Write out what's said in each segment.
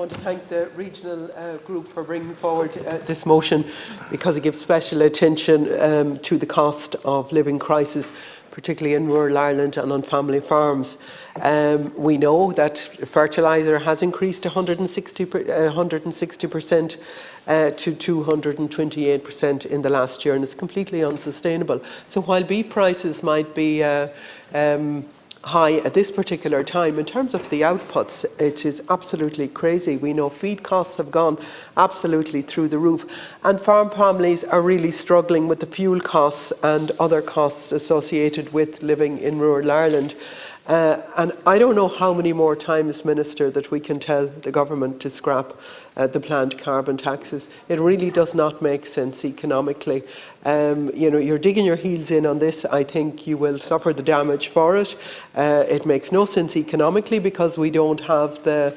want to thank the regional group for bringing forward this motion, because it gives special attention to the cost of living crisis, particularly in rural Ireland and on family farms. We know that fertiliser has increased 160% to 228% in the last year, and it's completely unsustainable. So while beef prices might be high at this particular time, in terms of the outputs, it is absolutely crazy. We know feed costs have gone absolutely through the roof, and farm families are really struggling with the fuel costs and other costs associated with living in rural Ireland. And I don't know how many more times, Minister, that we can tell the government to scrap the planned carbon taxes. It really does not make sense economically. You know, you're digging your heels in on this. I think you will suffer the damage for it. It makes no sense economically, because we don't have the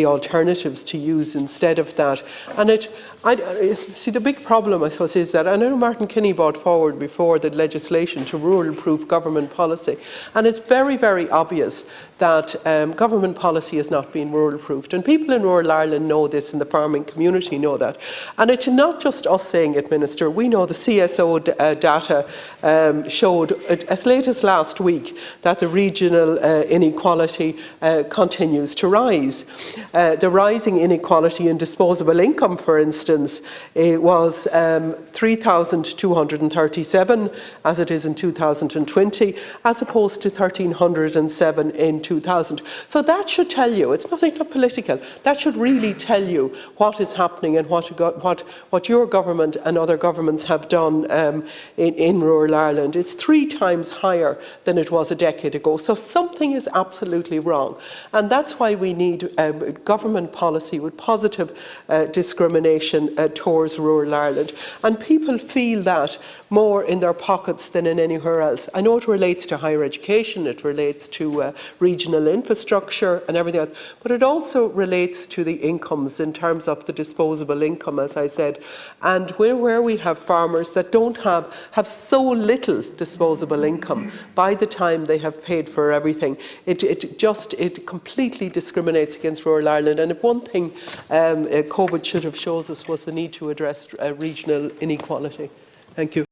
alternatives to use instead of that. And see, the big problem, I suppose, is that I know Martin Kinney brought forward before the legislation to rural-proof government policy, and it's very, very obvious that government policy has not been rural-proofed, and people in rural Ireland know this, and the farming community know that. And it's not just us saying it, Minister. We know the CSO data showed as late as last week that the regional inequality continues to rise. The rising inequality in disposable income, for instance, was 3,237 as it is in 2020, as opposed to 1,307 in 2000. So that should tell you, it's not political, that should really tell you what is happening and what your government and other governments have done in rural Ireland. It's 3 times higher than it was a decade ago. So something is absolutely wrong. And that's why we need government policy with positive discrimination towards rural Ireland. And people feel that more in their pockets than in anywhere else. I know it relates to higher education, it relates to regional infrastructure and everything else, but it also relates to the incomes in terms of the disposable income, as I said. And where we have farmers that don't have so little disposable income by the time they have paid for everything, it completely discriminates against rural Ireland. And if one thing COVID should have shown us was the need to address regional inequality. Thank you.